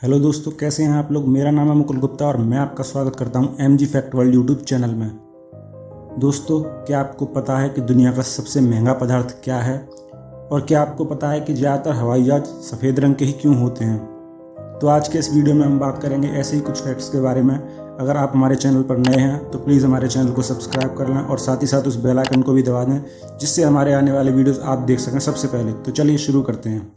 Hello दोस्तों, कैसे हैं आप लोग। मेरा नाम है मुकुल गुप्ता और मैं आपका स्वागत करता हूं MG fact world YouTube channel में। दोस्तों, क्या आपको पता है कि दुनिया का सबसे महंगा पदार्थ क्या है? और क्या आपको पता है कि ज़्यादातर हवाई जहाज सफ़ेद रंग के ही क्यों होते हैं? तो आज के इस वीडियो में हम बात करेंगे ऐसे ही कुछ फैक्ट्स के बारे में। अगर आप हमारे चैनल पर नए हैं तो प्लीज़ हमारे चैनल को सब्सक्राइब कर लें और साथ ही साथ उस बेल आइकन को भी दबा दें, जिससे हमारे आने वाले वीडियोज़ आप देख सकें सबसे पहले। तो चलिए शुरू करते हैं।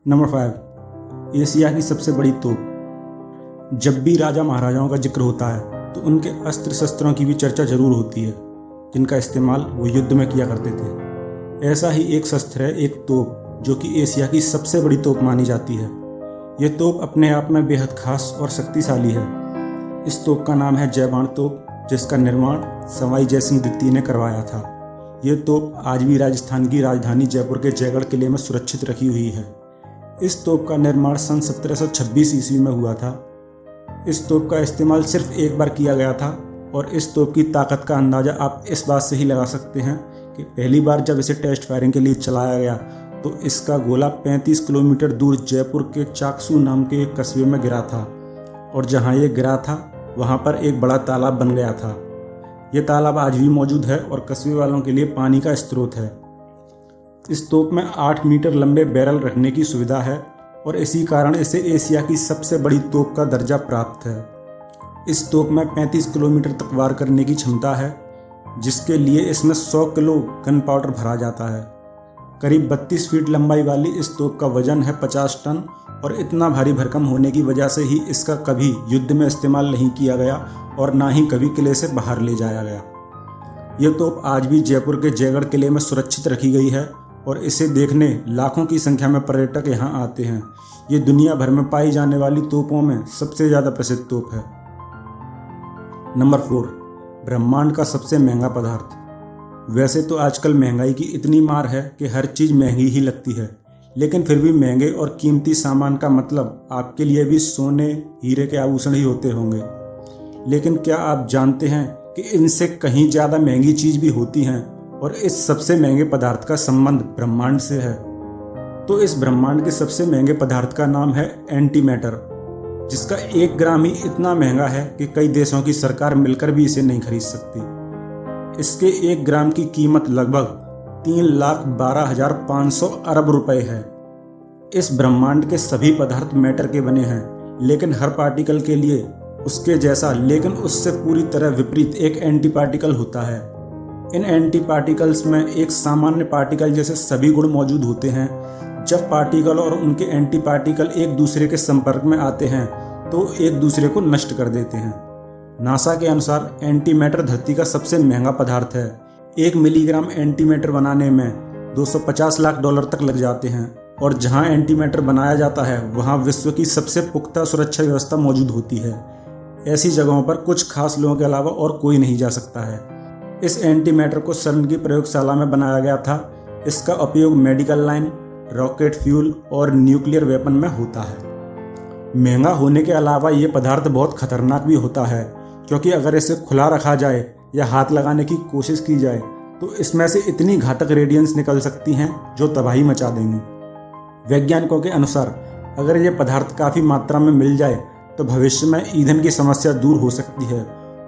नंबर 5, एशिया की सबसे बड़ी तोप। जब भी राजा महाराजाओं का जिक्र होता है तो उनके अस्त्र शस्त्रों की भी चर्चा जरूर होती है, जिनका इस्तेमाल वो युद्ध में किया करते थे। ऐसा ही एक शस्त्र है, एक तोप, जो कि एशिया की सबसे बड़ी तोप मानी जाती है। यह तोप अपने आप में बेहद खास और शक्तिशाली है। इस तोप का नाम है जय बाण तोप, जिसका निर्माण सवाई जयसिंह द्वितीय ने करवाया था। यह तोप आज भी राजस्थान की राजधानी जयपुर के जयगढ़ किले में सुरक्षित रखी हुई है। इस तोप का निर्माण सन 1726 ईस्वी में हुआ था। इस तोप का इस्तेमाल सिर्फ एक बार किया गया था और इस तोप की ताकत का अंदाज़ा आप इस बात से ही लगा सकते हैं कि पहली बार जब इसे टेस्ट फायरिंग के लिए चलाया गया तो इसका गोला 35 किलोमीटर दूर जयपुर के चाकसू नाम के एक कस्बे में गिरा था, और जहां ये गिरा था वहां पर एक बड़ा तालाब बन गया था। ये तालाब आज भी मौजूद है और कस्बे वालों के लिए पानी का स्रोत है। इस तोप में 8 मीटर लंबे बैरल रखने की सुविधा है और इसी कारण इसे एशिया की सबसे बड़ी तोप का दर्जा प्राप्त है। इस तोप में 35 किलोमीटर तक वार करने की क्षमता है, जिसके लिए इसमें 100 किलो गन पाउडर भरा जाता है। करीब 32 फीट लंबाई वाली इस तोप का वजन है 50 टन और इतना भारी भरकम होने की वजह से ही इसका कभी युद्ध में इस्तेमाल नहीं किया गया और ना ही कभी किले से बाहर ले जाया गया। यह तोप आज भी जयपुर के जयगढ़ किले में सुरक्षित रखी गई है और इसे देखने लाखों की संख्या में पर्यटक यहाँ आते हैं। ये दुनिया भर में पाई जाने वाली तोपों में सबसे ज़्यादा प्रसिद्ध तोप है। नंबर 4, ब्रह्मांड का सबसे महंगा पदार्थ। वैसे तो आजकल महंगाई की इतनी मार है कि हर चीज़ महंगी ही लगती है, लेकिन फिर भी महंगे और कीमती सामान का मतलब आपके लिए भी सोने हीरे के आभूषण ही होते होंगे। लेकिन क्या आप जानते हैं कि इनसे कहीं ज़्यादा महंगी चीज़ भी होती हैं और इस सबसे महंगे पदार्थ का संबंध ब्रह्मांड से है? तो इस ब्रह्मांड के सबसे महंगे पदार्थ का नाम है एंटीमैटर, जिसका 1 ग्राम ही इतना महंगा है कि कई देशों की सरकार मिलकर भी इसे नहीं खरीद सकती। इसके 1 ग्राम की कीमत लगभग 3,12,500 अरब रुपए है। इस ब्रह्मांड के सभी पदार्थ मैटर के बने हैं, लेकिन हर पार्टिकल के लिए उसके जैसा लेकिन उससे पूरी तरह विपरीत एक एंटी पार्टिकल होता है। इन एंटी पार्टिकल्स में एक सामान्य पार्टिकल जैसे सभी गुण मौजूद होते हैं। जब पार्टिकल और उनके एंटी पार्टिकल एक दूसरे के संपर्क में आते हैं तो एक दूसरे को नष्ट कर देते हैं। नासा के अनुसार एंटीमैटर धरती का सबसे महंगा पदार्थ है। 1 मिलीग्राम एंटीमैटर बनाने में $250 लाख तक लग जाते हैं, और जहां एंटीमैटर बनाया जाता है वहां विश्व की सबसे पुख्ता सुरक्षा व्यवस्था मौजूद होती है। ऐसी जगहों पर कुछ खास लोगों के अलावा और कोई नहीं जा सकता है। इस एंटीमैटर को सर्न की प्रयोगशाला में बनाया गया था। इसका उपयोग मेडिकल लाइन, रॉकेट फ्यूल और न्यूक्लियर वेपन में होता है। महंगा होने के अलावा ये पदार्थ बहुत खतरनाक भी होता है, क्योंकि अगर इसे खुला रखा जाए या हाथ लगाने की कोशिश की जाए तो इसमें से इतनी घातक रेडिएंस निकल सकती हैं जो तबाही मचा देंगी। वैज्ञानिकों के अनुसार अगर ये पदार्थ काफ़ी मात्रा में मिल जाए तो भविष्य में ईंधन की समस्या दूर हो सकती है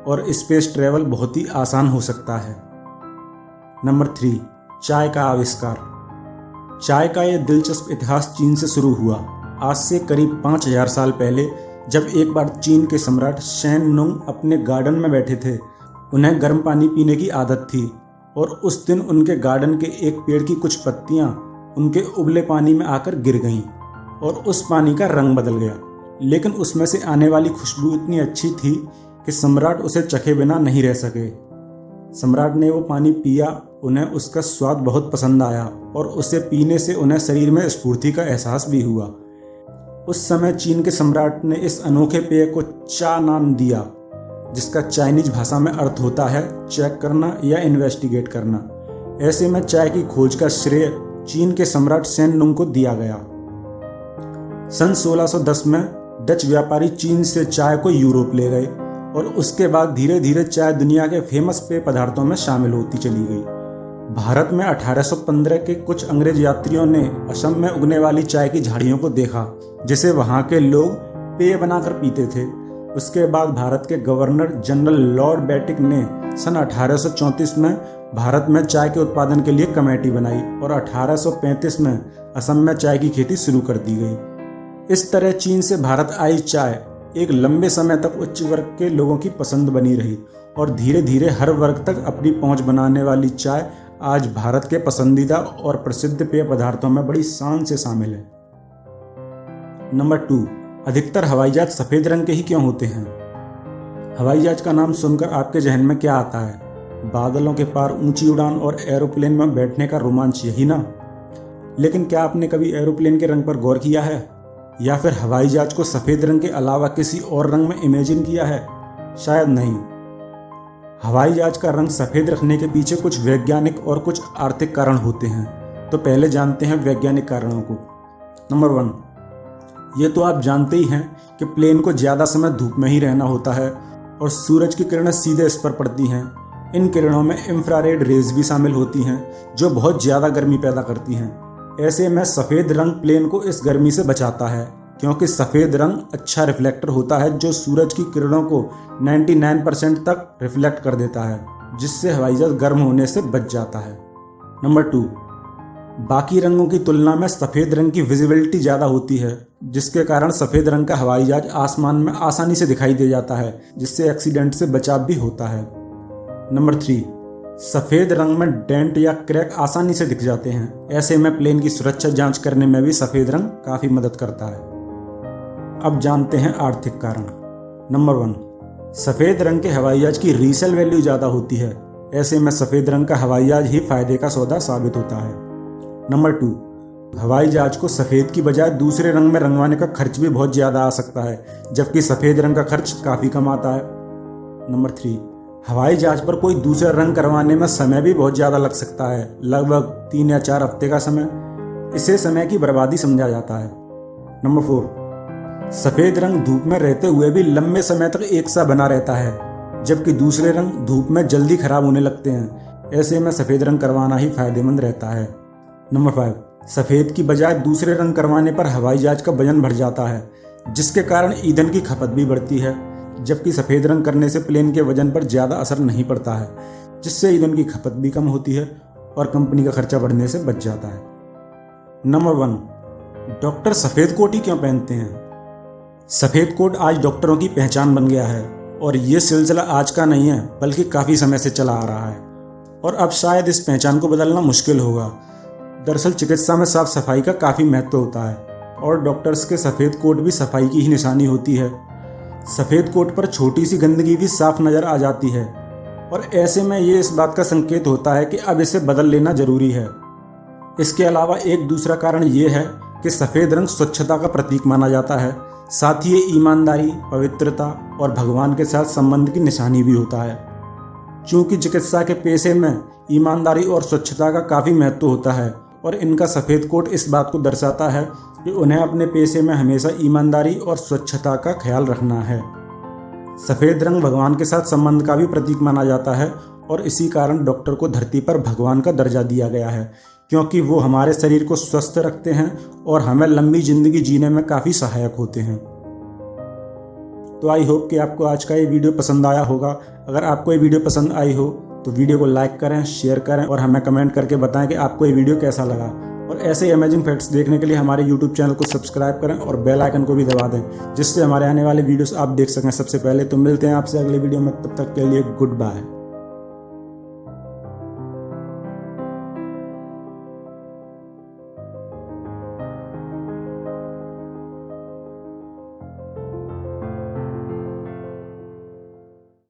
और स्पेस ट्रैवल बहुत ही आसान हो सकता है। नंबर 3, चाय का आविष्कार। चाय का यह दिलचस्प इतिहास चीन से शुरू हुआ। आज से करीब 5000 साल पहले जब एक बार चीन के सम्राट शेन नुंग अपने गार्डन में बैठे थे। उन्हें गर्म पानी पीने की आदत थी और उस दिन उनके गार्डन के एक पेड़ की कुछ पत्तियां उनके उबले पानी में आकर गिर गईं और उस पानी का रंग बदल गया। लेकिन उसमें से आने वाली खुशबू इतनी अच्छी थी कि सम्राट उसे चखे बिना नहीं रह सके। सम्राट ने वो पानी पिया, उन्हें उसका स्वाद बहुत पसंद आया और उसे पीने से उन्हें शरीर में स्फूर्ति का एहसास भी हुआ। उस समय चीन के सम्राट ने इस अनोखे पेय को चा नाम दिया, जिसका चाइनीज भाषा में अर्थ होता है चेक करना या इन्वेस्टिगेट करना। ऐसे में चाय की खोज का श्रेय चीन के सम्राट सेन नुंग को दिया गया। सन 1610 में डच व्यापारी चीन से चाय को यूरोप ले गए और उसके बाद धीरे धीरे चाय दुनिया के फेमस पेय पदार्थों में शामिल होती चली गई। भारत में 1815 के कुछ अंग्रेज यात्रियों ने असम में उगने वाली चाय की झाड़ियों को देखा, जिसे वहां के लोग पेय बनाकर पीते थे। उसके बाद भारत के गवर्नर जनरल लॉर्ड बेटिक ने सन 1834 में भारत में चाय के उत्पादन के लिए कमेटी बनाई और 1835 में असम में चाय की खेती शुरू कर दी गई। इस तरह चीन से भारत आई चाय एक लंबे समय तक उच्च वर्ग के लोगों की पसंद बनी रही और धीरे धीरे हर वर्ग तक अपनी पहुंच बनाने वाली चाय आज भारत के पसंदीदा और प्रसिद्ध पेय पदार्थों में बड़ी शान से शामिल है। नंबर 2, अधिकतर हवाई जहाज सफेद रंग के ही क्यों होते हैं? हवाई जहाज का नाम सुनकर आपके जहन में क्या आता है? बादलों के पार ऊंची उड़ान और एरोप्लेन में बैठने का रोमांच, यही ना? लेकिन क्या आपने कभी एरोप्लेन के रंग पर गौर किया है या फिर हवाई जहाज को सफेद रंग के अलावा किसी और रंग में इमेजिन किया है? शायद नहीं। हवाई जहाज का रंग सफेद रखने के पीछे कुछ वैज्ञानिक और कुछ आर्थिक कारण होते हैं। तो पहले जानते हैं वैज्ञानिक कारणों को। नंबर 1, ये तो आप जानते ही हैं कि प्लेन को ज़्यादा समय धूप में ही रहना होता है और सूरज की किरणें सीधे इस पर पड़ती हैं। इन किरणों में इंफ्रारेड रेज भी शामिल होती हैं जो बहुत ज़्यादा गर्मी पैदा करती हैं। ऐसे में सफ़ेद रंग प्लेन को इस गर्मी से बचाता है, क्योंकि सफ़ेद रंग अच्छा रिफ्लेक्टर होता है जो सूरज की किरणों को 99% तक रिफ्लेक्ट कर देता है, जिससे हवाई जहाज गर्म होने से बच जाता है। नंबर 2, बाकी रंगों की तुलना में सफ़ेद रंग की विजिबिलिटी ज़्यादा होती है, जिसके कारण सफ़ेद रंग का हवाई जहाज आसमान में आसानी से दिखाई दे जाता है, जिससे एक्सीडेंट से बचाव भी होता है। नंबर 3, सफ़ेद रंग में डेंट या क्रैक आसानी से दिख जाते हैं। ऐसे में प्लेन की सुरक्षा जांच करने में भी सफ़ेद रंग काफ़ी मदद करता है। अब जानते हैं आर्थिक कारण। नंबर 1, सफ़ेद रंग के हवाई जहाज की रीसेल वैल्यू ज़्यादा होती है। ऐसे में सफ़ेद रंग का हवाई जहाज ही फायदे का सौदा साबित होता है। नंबर 2, हवाई जहाज को सफ़ेद की बजाय दूसरे रंग में रंगवाने का खर्च भी बहुत ज़्यादा आ सकता है, जबकि सफ़ेद रंग का खर्च काफ़ी कम आता है। नंबर 3, हवाई जहाज पर कोई दूसरा रंग करवाने में समय भी बहुत ज़्यादा लग सकता है, लगभग 3 या 4 हफ्ते का समय। इसे समय की बर्बादी समझा जाता है। नंबर 4, सफ़ेद रंग धूप में रहते हुए भी लंबे समय तक एक सा बना रहता है, जबकि दूसरे रंग धूप में जल्दी खराब होने लगते हैं। ऐसे में सफ़ेद रंग करवाना ही फायदेमंद रहता है। नंबर 5, सफ़ेद की बजाय दूसरे रंग करवाने पर हवाई जहाज का वजन बढ़ जाता है, जिसके कारण ईंधन की खपत भी बढ़ती है, जबकि सफ़ेद रंग करने से प्लेन के वजन पर ज़्यादा असर नहीं पड़ता है, जिससे ईंधन की खपत भी कम होती है और कंपनी का खर्चा बढ़ने से बच जाता है। नंबर 1, डॉक्टर सफ़ेद कोट ही क्यों पहनते हैं? सफ़ेद कोट आज डॉक्टरों की पहचान बन गया है और ये सिलसिला आज का नहीं है, बल्कि काफ़ी समय से चला आ रहा है और अब शायद इस पहचान को बदलना मुश्किल होगा। दरअसल चिकित्सा में साफ सफाई का काफ़ी महत्व होता है और डॉक्टर्स के सफ़ेद कोट भी सफाई की ही निशानी होती है। सफ़ेद कोट पर छोटी सी गंदगी भी साफ नज़र आ जाती है और ऐसे में ये इस बात का संकेत होता है कि अब इसे बदल लेना ज़रूरी है। इसके अलावा एक दूसरा कारण ये है कि सफ़ेद रंग स्वच्छता का प्रतीक माना जाता है, साथ ही ये ईमानदारी, पवित्रता और भगवान के साथ संबंध की निशानी भी होता है। चूँकि चिकित्सा के पेशे में ईमानदारी और स्वच्छता का काफ़ी महत्व होता है और इनका सफ़ेद कोट इस बात को दर्शाता है कि उन्हें अपने पेशे में हमेशा ईमानदारी और स्वच्छता का ख्याल रखना है। सफ़ेद रंग भगवान के साथ संबंध का भी प्रतीक माना जाता है और इसी कारण डॉक्टर को धरती पर भगवान का दर्जा दिया गया है, क्योंकि वो हमारे शरीर को स्वस्थ रखते हैं और हमें लंबी ज़िंदगी जीने में काफ़ी सहायक होते हैं। तो आई होप कि आपको आज का ये वीडियो पसंद आया होगा। अगर आपको ये वीडियो पसंद आई हो तो वीडियो को लाइक करें, शेयर करें और हमें कमेंट करके बताएं कि आपको ये वीडियो कैसा लगा। और ऐसे अमेजिंग फैक्ट्स देखने के लिए हमारे YouTube चैनल को सब्सक्राइब करें और बेल आइकन को भी दबा दें, जिससे हमारे आने वाले वीडियोस आप देख सकें सबसे पहले। तो मिलते हैं आपसे अगले वीडियो में, तब तक के लिए गुड बाय।